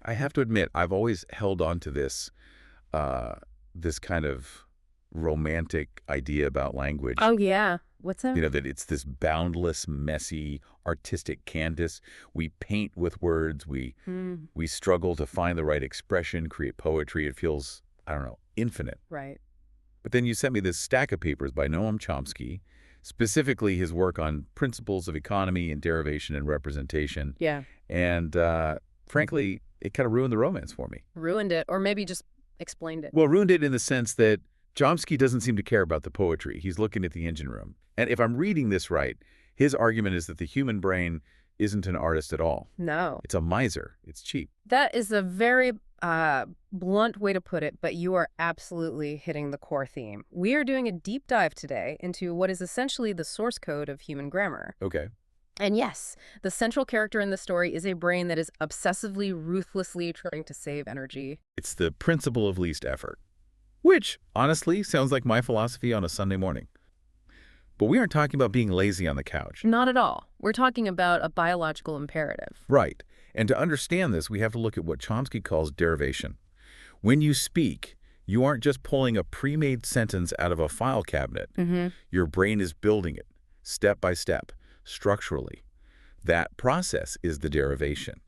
I have to admit, I've always held on to this kind of romantic idea about language. Oh, yeah. What's that? That it's this boundless, messy, artistic canvas. We paint with words. Hmm. We struggle to find the right expression, create poetry. It feels, I don't know, infinite. Right. But then you sent me this stack of papers by Noam Chomsky, specifically his work on principles of economy and derivation and representation. Yeah. And frankly, it kind of ruined the romance for me. Ruined it, or maybe just explained it. Well, ruined it in the sense that Chomsky doesn't seem to care about the poetry. He's looking at the engine room. And if I'm reading this right, his argument is that the human brain isn't an artist at all. No. It's a miser. It's cheap. That is a very blunt way to put it, but you are absolutely hitting the core theme. We are doing a deep dive today into what is essentially the source code of human grammar. Okay. And yes, the central character in the story is a brain that is obsessively, ruthlessly trying to save energy. It's the principle of least effort, which, honestly, sounds like my philosophy on a Sunday morning. But we aren't talking about being lazy on the couch. Not at all. We're talking about a biological imperative. Right. And to understand this, we have to look at what Chomsky calls derivation. When you speak, you aren't just pulling a pre-made sentence out of a file cabinet. Your brain is building it, step by step, structurally. That process is the derivation.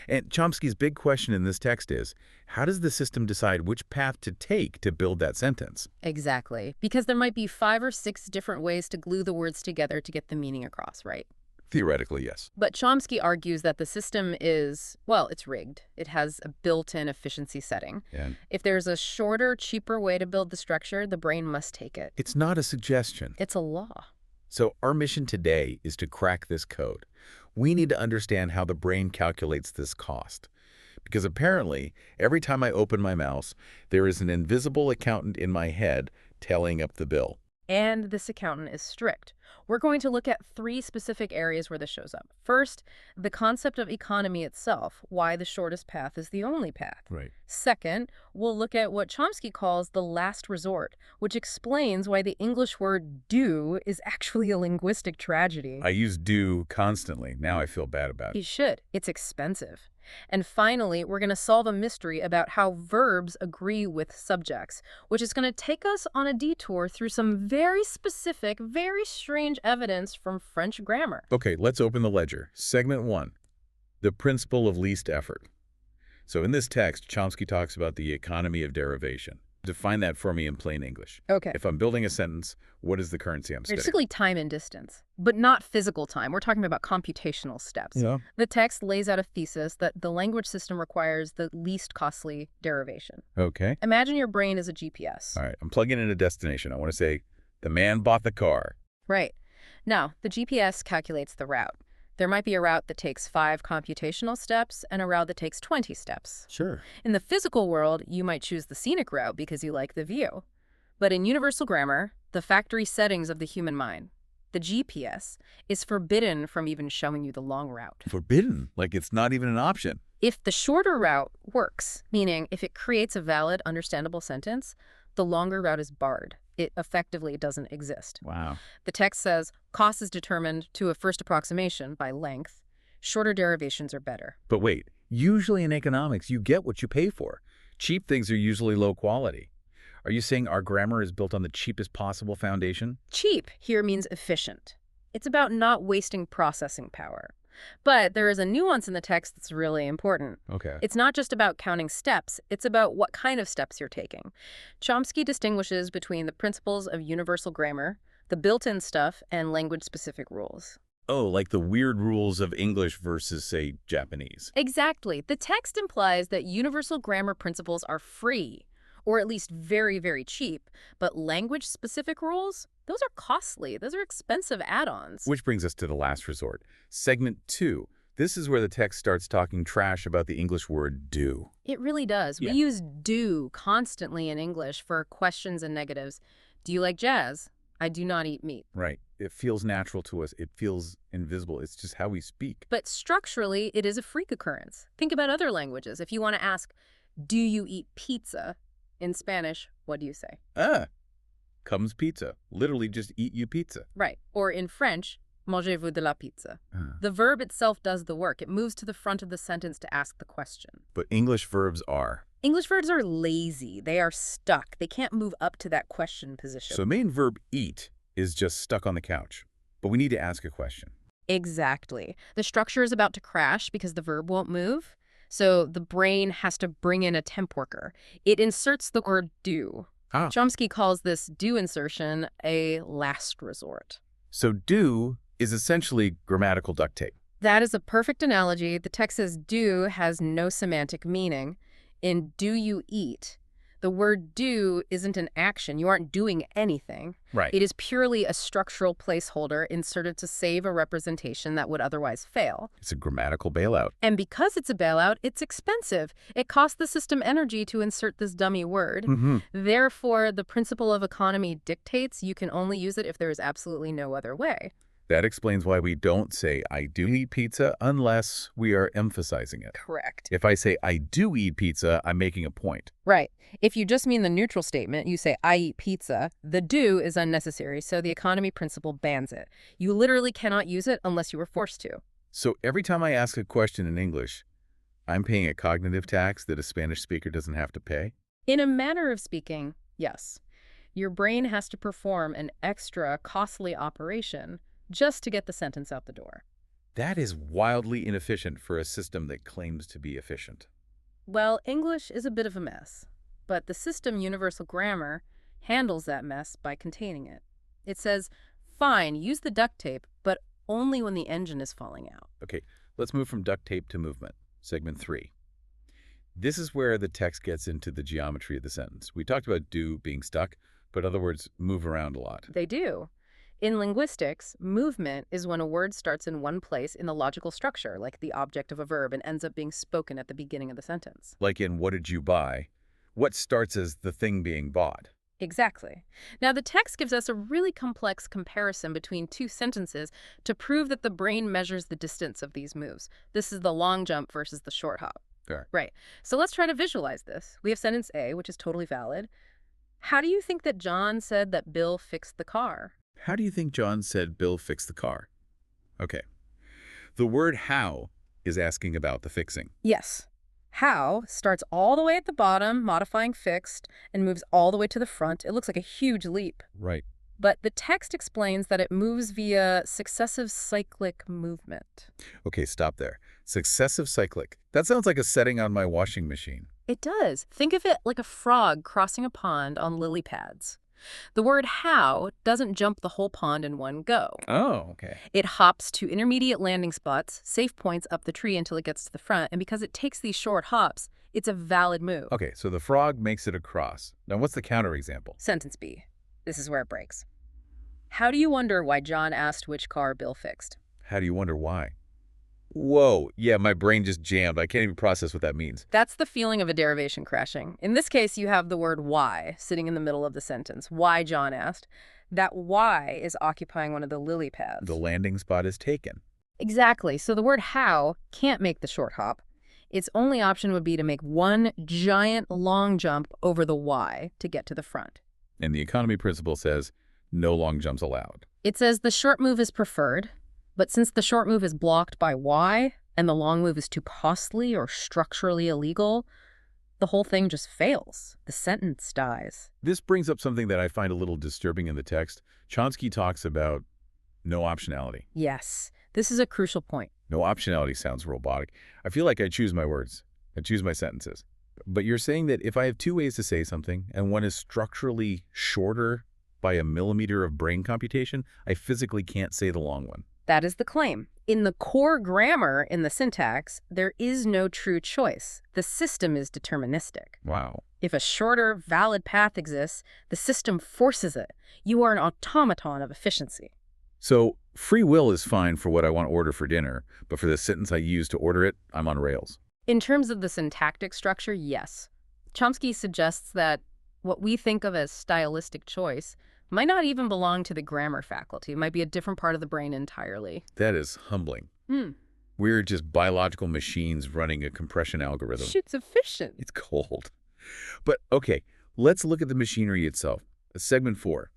And Chomsky's big question in this text is, how does the system decide which path to take to build that sentence? Exactly. Because there might be 5 or 6 different ways to glue the words together to get the meaning across, right? Theoretically, yes. But Chomsky argues that the system is, well, it's rigged. It has a built-in efficiency setting. And If there's a shorter, cheaper way to build the structure, the brain must take it. it's not a suggestion. It's a law. So our mission today is to crack this code. We need to understand how the brain calculates this cost. Because apparently, every time I open my mouse, there is an invisible accountant in my head tallying up the bill. And this accountant is strict. We're going to look at 3 specific areas where this shows up. First, the concept of economy itself, why the shortest path is the only path. Right. Second, we'll look at what Chomsky calls the last resort, which explains why the English word do is actually a linguistic tragedy. I use do constantly. Now I feel bad about You it. should. It's expensive. And finally, we're going to solve a mystery about how verbs agree with subjects, which is going to take us on a detour through some very specific, very strange evidence from French grammar. Okay, let's open the ledger. Segment 1, the principle of least effort. So in this text, Chomsky talks about the economy of derivation. Define that for me in plain English. Okay. If I'm building a sentence, what is the currency I'm studying? Basically time and distance, but not physical time. We're talking about computational steps. Yeah. The text lays out a thesis that the language system requires the least costly derivation. Okay. Imagine your brain is a GPS. All right, I'm plugging in a destination. I want to say, the man bought the car. Right. Now, the GPS calculates the route. There might be a route that takes 5 computational steps and a route that takes 20 steps. Sure. In the physical world, you might choose the scenic route because you like the view. But in universal grammar, the factory settings of the human mind, the GPS, is forbidden from even showing you the long route. Forbidden, like it's not even an option. If the shorter route works, meaning if it creates a valid, understandable sentence, the longer route is barred. It effectively doesn't exist. Wow. The text says, cost is determined to a first approximation by length. Shorter derivations are better. But wait, usually in economics, you get what you pay for. Cheap things are usually low quality. Are you saying our grammar is built on the cheapest possible foundation? Cheap here means efficient. It's about not wasting processing power. But there is a nuance in the text that's really important. Okay. It's not just about counting steps, it's about what kind of steps you're taking. Chomsky distinguishes between the principles of universal grammar, the built-in stuff, and language-specific rules. Oh, like the weird rules of English versus, say, Japanese. Exactly. The text implies that universal grammar principles are free, or at least very, very cheap, but language-specific rules, those are costly. Those are expensive add-ons. Which brings us to the last resort. Segment 2. This is where the text starts talking trash about the English word do. It really does. Yeah. We use do constantly in English for questions and negatives. Do you like jazz? I do not eat meat. Right. It feels natural to us. It feels invisible. It's just how we speak. But structurally, it is a freak occurrence. Think about other languages. If you want to ask, do you eat pizza? In Spanish, what do you say? Comes pizza. Literally just eat you pizza. Right. Or in French, Mangez-vous de la pizza? Uh, The verb itself does the work. It moves to the front of the sentence to ask the question. but English verbs are. English verbs are lazy. They are stuck. They can't move up to that question position. So main verb eat is just stuck on the couch. But we need to ask a question. Exactly. The structure is about to crash because the verb won't move. So the brain has to bring in a temp worker. It inserts the word do. Ah. Chomsky calls this do insertion a last resort. So do is essentially grammatical duct tape. That is a perfect analogy. The text says do has no semantic meaning. In do you eat, the word do isn't an action. You aren't doing anything. Right. It is purely a structural placeholder inserted to save a representation that would otherwise fail. It's a grammatical bailout. And because it's a bailout, it's expensive. It costs the system energy to insert this dummy word. Therefore, the principle of economy dictates you can only use it if there is absolutely no other way. That explains why we don't say, I do eat pizza, unless we are emphasizing it. Correct. If I say, I do eat pizza, I'm making a point. Right. If you just mean the neutral statement, you say, I eat pizza, the do is unnecessary, so the economy principle bans it. You literally cannot use it unless you were forced to. So every time I ask a question in English, I'm paying a cognitive tax that a Spanish speaker doesn't have to pay? In a manner of speaking, yes. Your brain has to perform an extra costly operation just to get the sentence out the door. That is wildly inefficient for a system that claims to be efficient. Well, English is a bit of a mess, but the system universal grammar handles that mess by containing it. It says, fine, use the duct tape, but only when the engine is falling out. Okay, let's move from duct tape to movement. Segment 3. This is where the text gets into the geometry of the sentence. We talked about do being stuck, but other words move around a lot. They do. In linguistics, movement is when a word starts in one place in the logical structure, like the object of a verb, and ends up being spoken at the beginning of the sentence. Like in what did you buy? What starts as the thing being bought? Exactly. Now, the text gives us a really complex comparison between two sentences to prove that the brain measures the distance of these moves. This is the long jump versus the short hop. Fair. Right. So let's try to visualize this. We have sentence A, which is totally valid. How do you think that John said that Bill fixed the car? How do you think John said Bill fixed the car? Okay. The word how is asking about the fixing. Yes. How starts all the way at the bottom, modifying fixed, and moves all the way to the front. It looks like a huge leap. Right. But the text explains that it moves via successive-cyclic movement. Okay, stop there. Successive-cyclic. That sounds like a setting on my washing machine. It does. Think of it like a frog crossing a pond on lily pads. The word how doesn't jump the whole pond in one go. Oh, okay. It hops to intermediate landing spots, safe points up the tree until it gets to the front, and because it takes these short hops, it's a valid move. Okay, so the frog makes it across. Now, what's the counterexample? Sentence B. This is where it breaks. How do you wonder why John asked which car Bill fixed? How do you wonder why? Whoa, yeah, my brain just jammed. I can't even process what that means. That's the feeling of a derivation crashing. In this case, you have the word why sitting in the middle of the sentence. Why, John asked. That why is occupying one of the lily pads. The landing spot is taken. Exactly. So the word how can't make the short hop. Its only option would be to make one giant long jump over the why to get to the front. And the economy principle says no long jumps allowed. It says the short move is preferred, but since the short move is blocked by why and the long move is too costly or structurally illegal, the whole thing just fails. The sentence dies. This brings up something that I find a little disturbing in the text. Chomsky talks about no optionality. Yes, this is a crucial point. No optionality sounds robotic. I feel like I choose my words. I choose my sentences. But you're saying that if I have two ways to say something and one is structurally shorter by a millimeter of brain computation, I physically can't say the long one. That is the claim. In the core grammar in the syntax, there is no true choice. The system is deterministic. Wow. If a shorter, valid path exists, the system forces it. You are an automaton of efficiency. So free will is fine for what I want to order for dinner, but for the sentence I use to order it, I'm on rails. In terms of the syntactic structure, yes. Chomsky suggests that what we think of as stylistic choice might not even belong to the grammar faculty. It might be a different part of the brain entirely. That is humbling. We're just biological machines running a compression algorithm. Shit's efficient. It's cold. But okay, let's look at the machinery itself. Segment 4.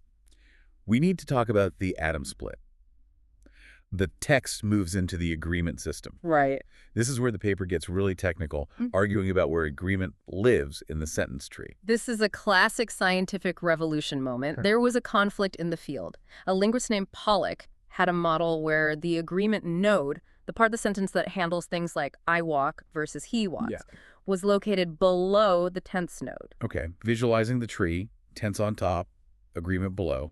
We need to talk about the atom split. the text moves into the agreement system. Right. This is where the paper gets really technical, arguing about where agreement lives in the sentence tree. This is a classic scientific revolution moment. There was a conflict in the field. A linguist named Pollock had a model where the agreement node, the part of the sentence that handles things like I walk versus he walks, was located below the tense node. Okay, visualizing the tree, tense on top, agreement below.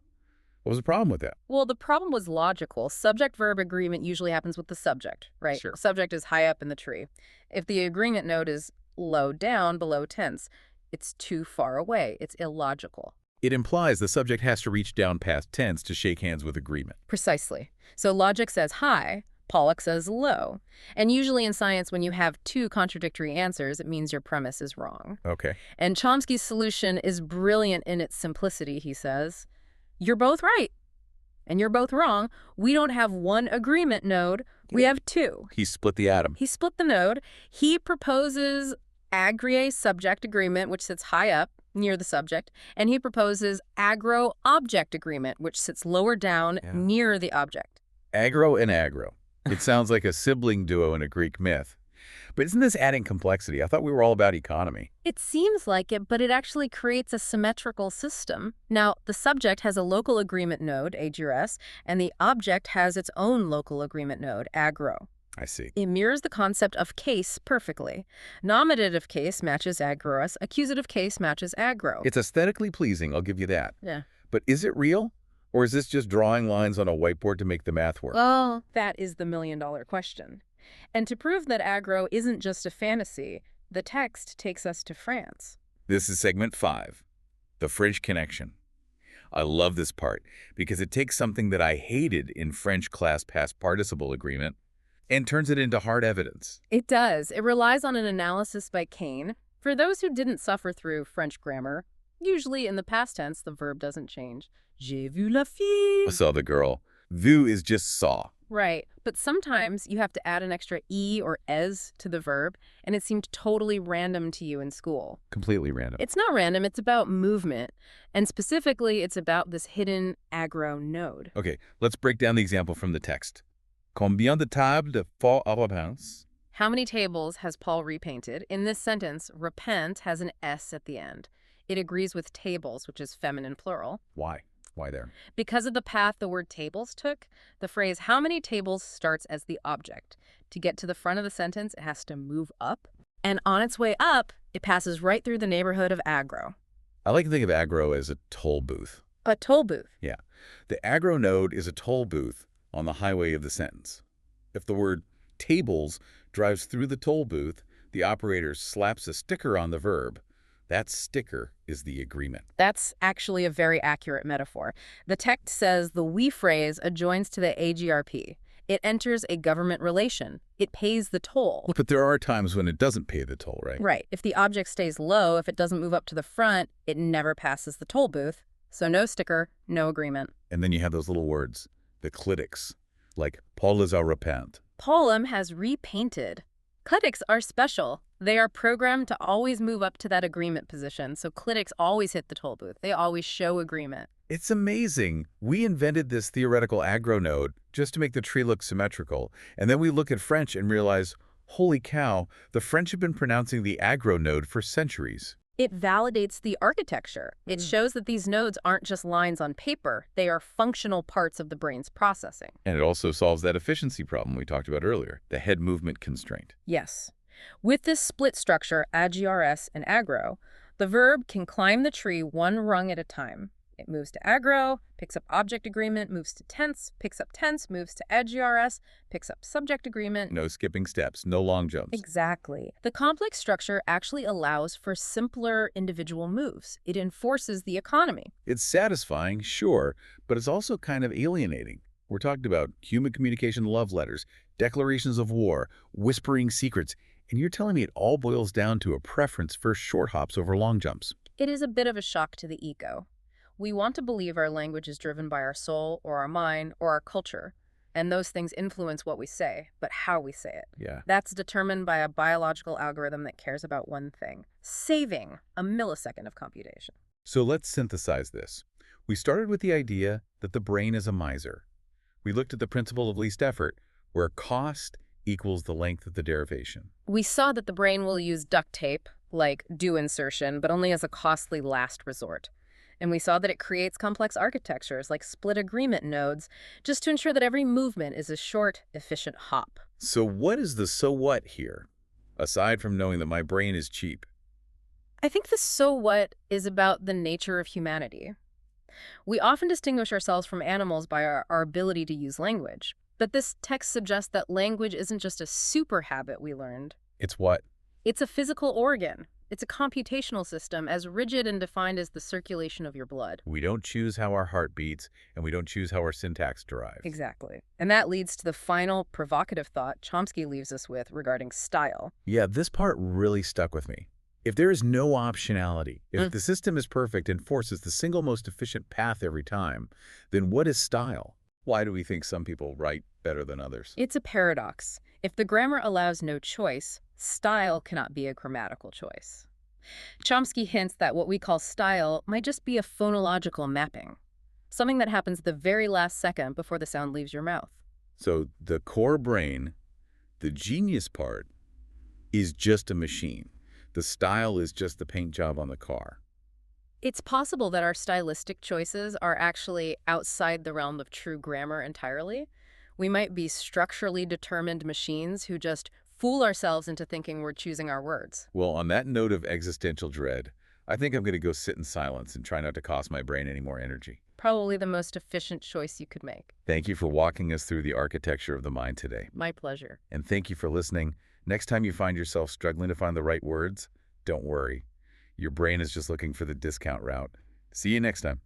What was the problem with that? Well, the problem was logical. Subject-verb agreement usually happens with the subject, right? Sure. Subject is high up in the tree. If the agreement node is low down below tense, it's too far away. It's illogical. It implies the subject has to reach down past tense to shake hands with agreement. Precisely. So logic says high, Pollock says low. And usually in science, when you have two contradictory answers, it means your premise is wrong. Okay. And Chomsky's solution is brilliant in its simplicity, he says. You're both right, and you're both wrong. We don't have one agreement node. We have two. He split the atom. He split the node. He proposes AgrS subject agreement, which sits high up near the subject, and he proposes AgrO object agreement, which sits lower down near the object. AgrO and AgrO. It sounds like a sibling duo in a Greek myth. But isn't this adding complexity? I thought we were all about economy. It seems like it, but it actually creates a symmetrical system. Now, the subject has a local agreement node, AgrS, and the object has its own local agreement node, AgrO. I see. It mirrors the concept of case perfectly. Nominative case matches AgrS. Accusative case matches AgrO. It's aesthetically pleasing, I'll give you that. Yeah. But is it real? Or is this just drawing lines on a whiteboard to make the math work? Well, that is the million-dollar question. And to prove that AgrO isn't just a fantasy, the text takes us to France. This is segment 5, the French connection. I love this part because it takes something that I hated in French class past participle agreement and turns it into hard evidence. It does. It relies on an analysis by Kane. For those who didn't suffer through French grammar, usually in the past tense, the verb doesn't change. J'ai vu la fille. I saw the girl. Vu is just saw. Right. But sometimes you have to add an extra E or es to the verb, and it seemed totally random to you in school. Completely random. It's not random. It's about movement. And specifically, it's about this hidden AgrO node. Okay, let's break down the example from the text. Combien de tables de Paul repent? How many tables has Paul repainted? In this sentence, repent has an S at the end. It agrees with tables, which is feminine plural. Why? Why there? Because of the path the word tables took, the phrase how many tables starts as the object. To get to the front of the sentence, it has to move up. And on its way up, it passes right through the neighborhood of AgrO. I like to think of AgrO as a toll booth. A toll booth. Yeah. The AgrO node is a toll booth on the highway of the sentence. If the word tables drives through the toll booth, the operator slaps a sticker on the verb. That sticker is the agreement. That's actually a very accurate metaphor. The text says the we phrase adjoins to the AGRP. It enters a government relation. It pays the toll. But there are times when it doesn't pay the toll, right? Right. If the object stays low, if it doesn't move up to the front, it never passes the toll booth. So no sticker, no agreement. And then you have those little words, the clitics, like Paul les a repent. Paulum has repainted. Clitics are special. They are programmed to always move up to that agreement position, so clitics always hit the toll booth. They always show agreement. It's amazing. We invented this theoretical AgrO node just to make the tree look symmetrical, and then we look at French and realize, holy cow, the French have been pronouncing the AgrO node for centuries. It validates the architecture. It shows that these nodes aren't just lines on paper. They are functional parts of the brain's processing. And it also solves that efficiency problem we talked about earlier, the head movement constraint. Yes. With this split structure, AgrS and AgrO, the verb can climb the tree one rung at a time. It moves to AgrO, picks up object agreement, moves to tense, picks up tense, moves to AgrS, picks up subject agreement. No skipping steps, no long jumps. Exactly. The complex structure actually allows for simpler individual moves. It enforces the economy. It's satisfying, sure, but it's also kind of alienating. We're talking about human communication love letters, declarations of war, whispering secrets, and you're telling me it all boils down to a preference for short hops over long jumps. It is a bit of a shock to the ego. We want to believe our language is driven by our soul or our mind or our culture, and those things influence what we say, but how we say it. Yeah. That's determined by a biological algorithm that cares about one thing, saving a millisecond of computation. So let's synthesize this. We started with the idea that the brain is a miser. We looked at the principle of least effort, where cost equals the length of the derivation. We saw that the brain will use duct tape, like do insertion, but only as a costly last resort. And we saw that it creates complex architectures like split agreement nodes just to ensure that every movement is a short, efficient hop. So what is the so what here, aside from knowing that my brain is cheap? I think the so what is about the nature of humanity. We often distinguish ourselves from animals by our ability to use language. But this text suggests that language isn't just a super habit we learned. It's what? It's a physical organ. It's a computational system as rigid and defined as the circulation of your blood. We don't choose how our heart beats, and we don't choose how our syntax derives. Exactly. And that leads to the final provocative thought Chomsky leaves us with regarding style. Yeah, this part really stuck with me. If there is no optionality, if the system is perfect and forces the single most efficient path every time, then what is style? Why do we think some people write better than others? It's a paradox. If the grammar allows no choice, style cannot be a grammatical choice. Chomsky hints that what we call style might just be a phonological mapping, something that happens the very last second before the sound leaves your mouth. So the core brain, the genius part, is just a machine. The style is just the paint job on the car. It's possible that our stylistic choices are actually outside the realm of true grammar entirely. We might be structurally determined machines who just fool ourselves into thinking we're choosing our words. Well, on that note of existential dread, I think I'm going to go sit in silence and try not to cost my brain any more energy. Probably the most efficient choice you could make. Thank you for walking us through the architecture of the mind today. My pleasure. And thank you for listening. Next time you find yourself struggling to find the right words, don't worry. Your brain is just looking for the discount route. See you next time.